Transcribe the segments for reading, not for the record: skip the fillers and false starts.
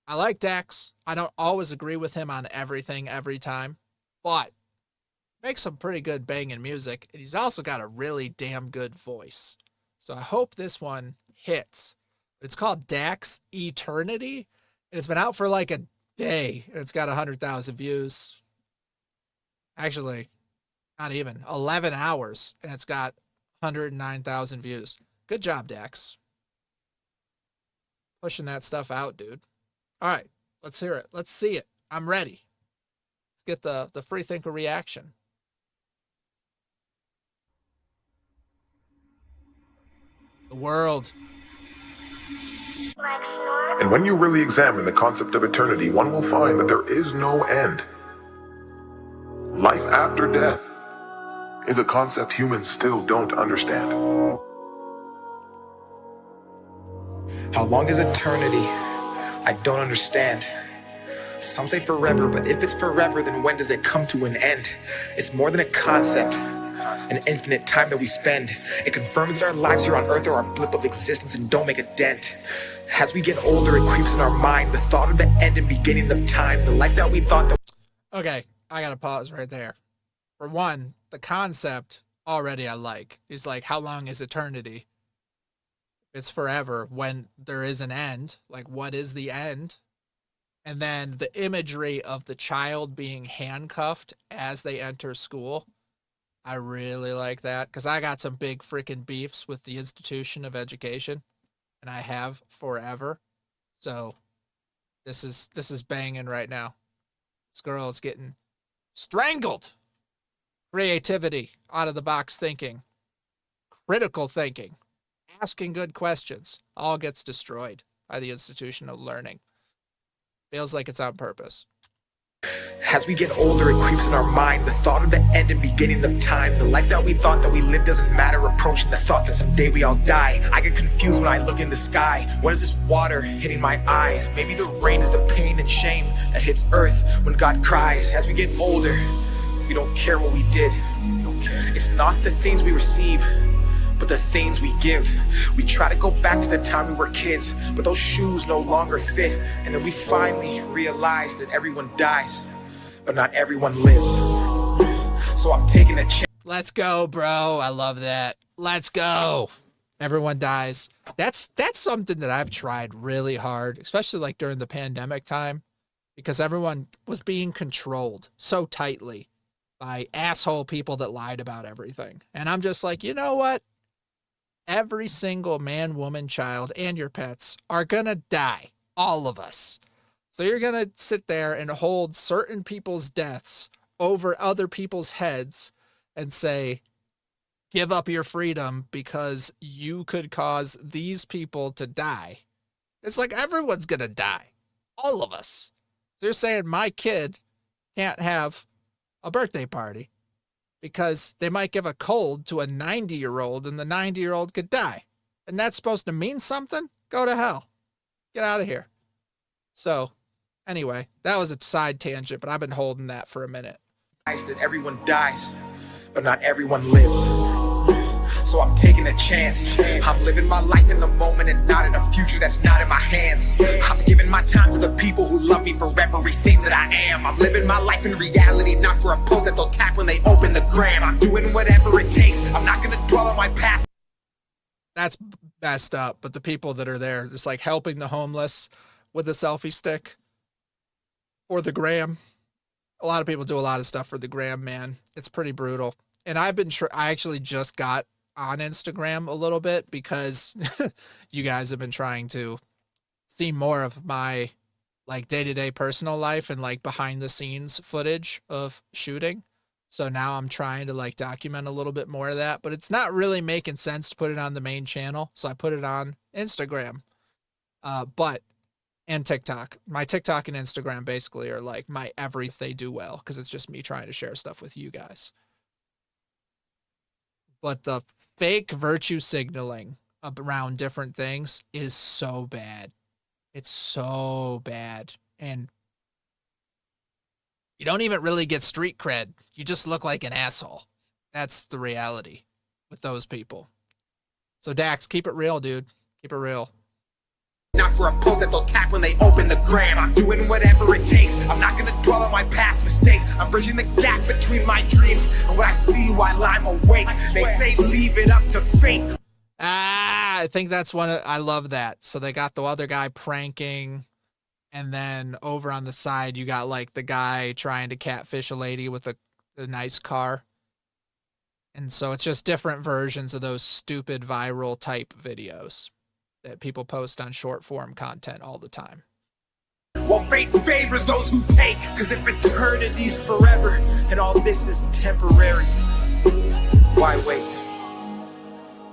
I like DAX. I don't always agree with him on everything every time, but makes some pretty good banging music, and he's also got a really damn good voice. So I hope this one hits. It's called DAX Eternity, and it's been out for like a day, and it's got 100,000 views. Actually, not even 11 hours, and it's got 109,000 views. Good job, DAX. Pushing that stuff out, dude. All right, let's hear it. Let's see it. I'm ready. Let's get the Freethinker reaction. The world. And when you really examine the concept of eternity, one will find that there is no end. Life after death is a concept humans still don't understand. How long is eternity? I don't understand. Some say forever, but if it's forever, then when does it come to an end? It's more than a concept, an infinite time that we spend. It confirms that our lives here on earth are a blip of existence and don't make a dent. As we get older, it creeps in our mind, the thought of the end and beginning of time, the life that we thought that... Okay, I gotta pause right there. For one, the concept already I like. It's like, how long is eternity? It's forever when there is an end. Like, what is the end? And then the imagery of the child being handcuffed as they enter school. I really like that because I got some big freaking beefs with the institution of education, and I have forever. So this is banging right now. This girl is getting strangled. Creativity, out of the box thinking, critical thinking, asking good questions, all gets destroyed by the institution of learning. Feels like it's on purpose. As we get older, it creeps in our mind, the thought of the end and beginning of time, the life that we thought that we lived doesn't matter, approaching the thought that someday we all die. I get confused when I look in the sky. What is this water hitting my eyes? Maybe the rain is the pain and shame that hits earth when God cries. As we get older, we don't care what we did. It's not the things we receive, but the things we give. We try to go back to the time we were kids, but those shoes no longer fit. And then we finally realize that everyone dies, but not everyone lives. So I'm taking a chance. Let's go, bro. I love that. Let's go. Everyone dies. That's something that I've tried really hard, especially like during the pandemic time, because everyone was being controlled so tightly by asshole people that lied about everything. And I'm just like, you know what? Every single man, woman, child, and your pets are going to die. All of us. So you're going to sit there and hold certain people's deaths over other people's heads and say, give up your freedom because you could cause these people to die. It's like everyone's going to die. All of us. So you're saying my kid can't have a birthday party because they might give a cold to a 90-year-old and the 90-year-old could die. And that's supposed to mean something? Go to hell. Get out of here. So, anyway, that was a side tangent, but I've been holding that for a minute. That everyone dies, but not everyone lives. So I'm taking a chance. I'm living my life in the moment and not in a future that's not in my hands. I'm giving my time to the people who love me for everything that I am. I'm living my life in reality, not for a post that they'll tap when they open the gram. I'm doing whatever it takes. I'm not gonna dwell on my past. That's messed up, but the people that are there, just like helping the homeless with a selfie stick for the gram. A lot of people do a lot of stuff for the gram, man. It's pretty brutal. And I actually just got on Instagram a little bit because you guys have been trying to see more of my like day-to-day personal life and like behind the scenes footage of shooting. So now I'm trying to like document a little bit more of that, but it's not really making sense to put it on the main channel. So I put it on Instagram, and TikTok. My TikTok and Instagram basically are like my everything they do well because it's just me trying to share stuff with you guys. But the fake virtue signaling around different things is so bad. It's so bad. And you don't even really get street cred. You just look like an asshole. That's the reality with those people. So Dax, keep it real, dude. Keep it real. not for a post that they'll tap when they open the gram. I'm doing whatever it takes. I'm not gonna dwell on my past mistakes. I'm bridging the gap between my dreams and what I see while I'm awake. They say leave it up to fate. I think that's one. I love that. So they got the other guy pranking, and then over on the side you got like the guy trying to catfish a lady with a nice car. And so it's just different versions of those stupid viral type videos that people post on short form content all the time. Well, fate favors those who take, because if eternity's forever and all this is temporary, why wait?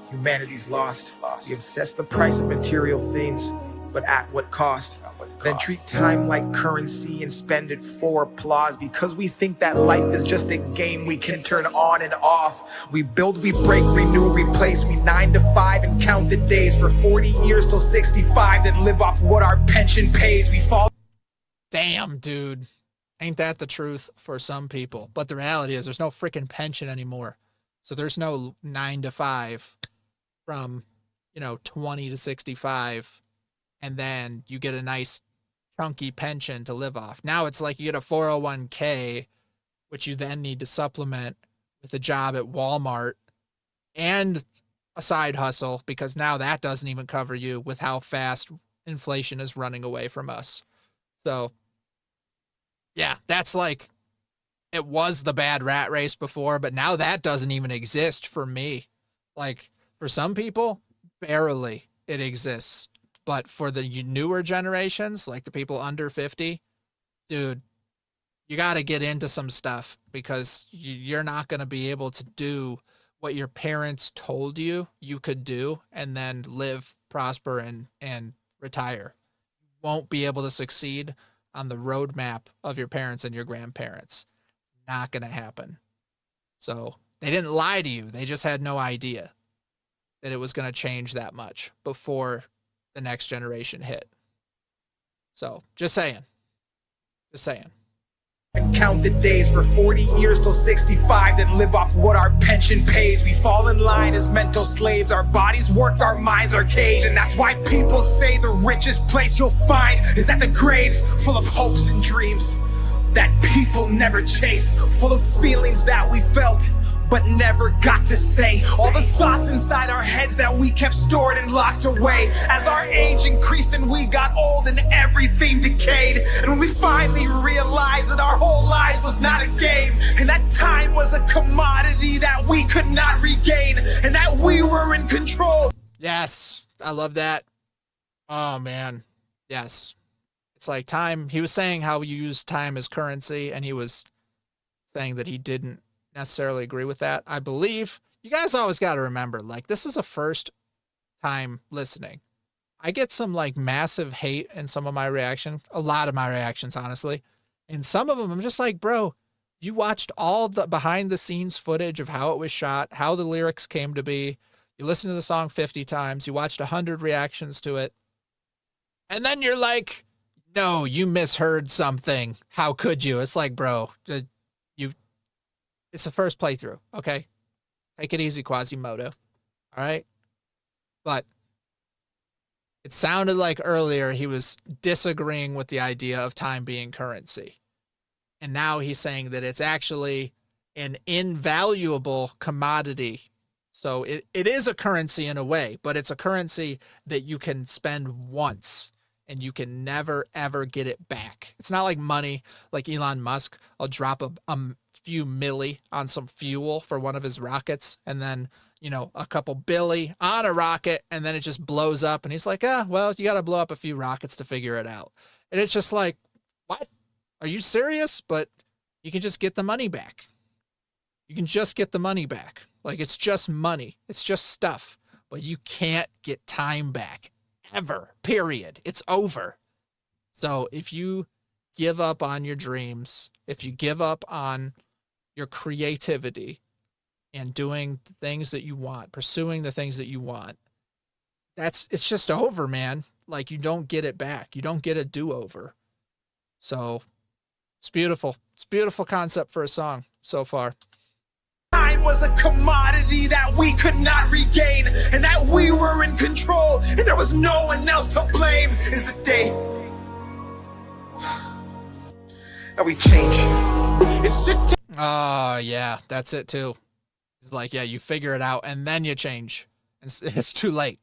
Humanity's lost. We obsess the price of material things, but at what cost? Then treat time like currency and spend it for applause, because we think that life is just a game we can turn on and off. We build, we break, renew, replace. We 9 to 5 and count the days for 40 years till 65, then live off what our pension pays. We fall. Damn, dude. Ain't that the truth for some people? But the reality is there's no freaking pension anymore. So there's no 9 to 5 from, 20 to 65. And then you get a nice chunky pension to live off. Now it's like you get a 401k, which you then need to supplement with a job at Walmart and a side hustle, because now that doesn't even cover you with how fast inflation is running away from us. So yeah, that's like, it was the bad rat race before, but now that doesn't even exist for me. Like for some people, barely it exists. But for the newer generations, like the people under 50, dude, you got to get into some stuff, because you're not going to be able to do what your parents told you could do and then live, prosper, and retire. You won't be able to succeed on the roadmap of your parents and your grandparents. Not going to happen. So they didn't lie to you. They just had no idea that it was going to change that much before the next generation hit. So just saying. And count the days for 40 years till 65, then live off what our pension pays. We fall in line as mental slaves. Our bodies work, our minds are caged. And that's why people say the richest place you'll find is at the graves, full of hopes and dreams that people never chased, full of feelings that we felt but never got to say. All the thoughts inside our heads that we kept stored and locked away. As our age increased and we got old and everything decayed. And when we finally realized that our whole lives was not a game, and that time was a commodity that we could not regain, and that we were in control. Yes, I love that. Oh, man. Yes. It's like time. He was saying how you use time as currency, and he was saying that he didn't necessarily agree with that. I believe you guys always got to remember, like, this is a first time listening. I get some like massive hate in some of my reaction, a lot of my reactions, honestly. And some of them I'm just like, bro, you watched all the behind the scenes footage of how it was shot, how the lyrics came to be. You listened to the song 50 times. You watched 100 reactions to it. And then you're like, no, you misheard something. How could you? It's like, bro, it's the first playthrough, okay? Take it easy, Quasimodo, all right? But it sounded like earlier he was disagreeing with the idea of time being currency. And now he's saying that it's actually an invaluable commodity. So it is a currency in a way, but it's a currency that you can spend once and you can never, ever get it back. It's not like money, like Elon Musk. I'll drop a few milli on some fuel for one of his rockets, and then, a couple billy on a rocket, and then it just blows up, and he's like, well, you got to blow up a few rockets to figure it out. And it's just like, what? Are you serious? But you can just get the money back. You can just get the money back. Like, it's just money. It's just stuff. But you can't get time back. Ever. Period. It's over. So if you give up on your dreams, if you give up on your creativity and doing the things that you want, pursuing the things that you want, it's just over, man. Like, you don't get it back. You don't get a do-over. So it's beautiful. It's a beautiful concept for a song so far. mind was a commodity that we could not regain, and that we were in control and there was no one else to blame, is the day that we change. It's a Oh, yeah, that's it too. It's like, yeah, you figure it out and then you change. It's too late.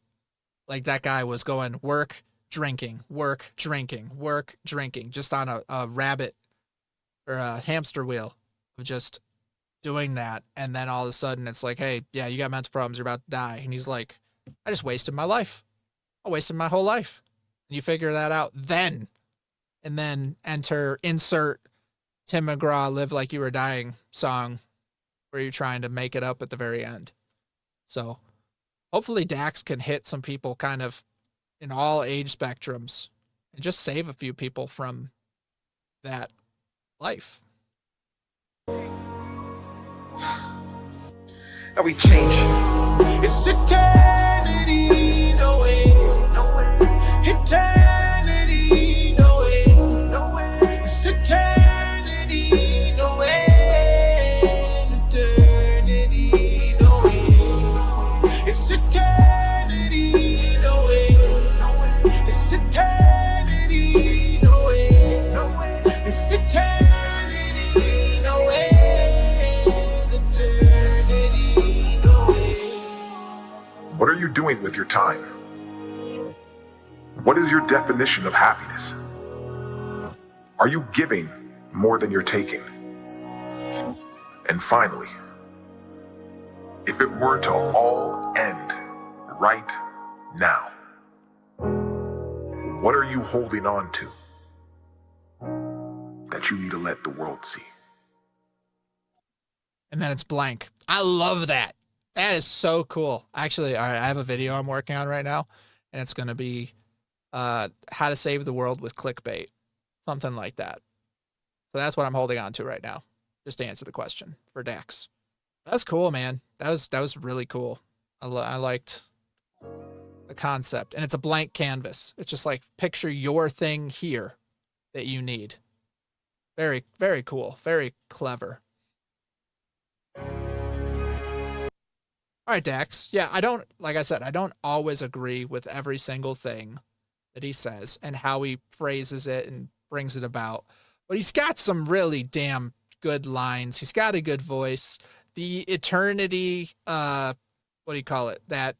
Like that guy was going work, drinking, work, drinking, work, drinking, just on a rabbit or a hamster wheel of just doing that. And then all of a sudden it's like, hey, yeah, you got mental problems. You're about to die. And he's like, I just wasted my life. I wasted my whole life. And you figure that out then. And then insert Tim McGraw Live Like You Were Dying song where you're trying to make it up at the very end. So hopefully DAX can hit some people kind of in all age spectrums and just save a few people from that life. that we change. It's eternity, no way, no way. Eternity, no way, no way. It's eternity, no way. Eternity, no way. It's eternity, no way, no way. It's eternity, no way, no way. It's eternity, no way. Eternity, no way. What are you doing with your time? What is your definition of happiness? Are you giving more than you're taking? And finally, if it were to all end right now, what are you holding on to that you need to let the world see? And then it's blank. I love that. That is so cool. Actually, all right, I have a video I'm working on right now, and it's going to be how to save the world with clickbait, something like that. So that's what I'm holding on to right now, just to answer the question for DAX. That's cool, man. That was really cool. I liked the concept, and it's a blank canvas. It's just like picture your thing here that you need. Very, very cool. Very clever. All right, Dax. Yeah, like I said, I don't always agree with every single thing that he says and how he phrases it and brings it about. But he's got some really damn good lines. He's got a good voice. The eternity, what do you call it? The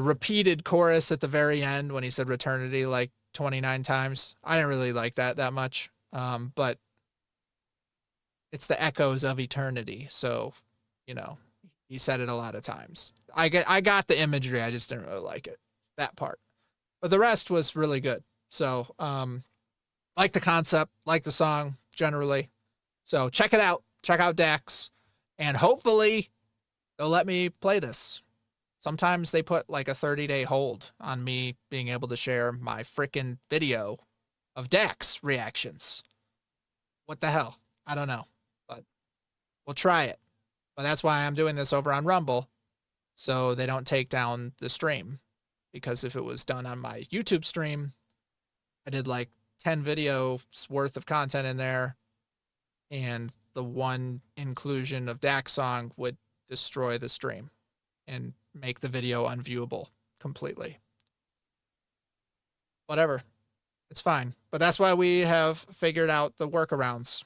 repeated chorus at the very end when he said reternity like 29 times. I didn't really like that much. But it's the echoes of eternity. So, you know, he said it a lot of times. I got the imagery. I just didn't really like it, that part. But the rest was really good. So, like the concept, like the song generally. So check it out. Check out DAX. And hopefully they'll let me play this. Sometimes they put like a 30-day hold on me being able to share my frickin' video of DAX reactions. What the hell? I don't know. But we'll try it. But that's why I'm doing this over on Rumble, so they don't take down the stream. Because if it was done on my YouTube stream, I did like 10 videos worth of content in there, and the one inclusion of DAX song would destroy the stream and make the video unviewable completely. Whatever. It's fine. But that's why we have figured out the workarounds.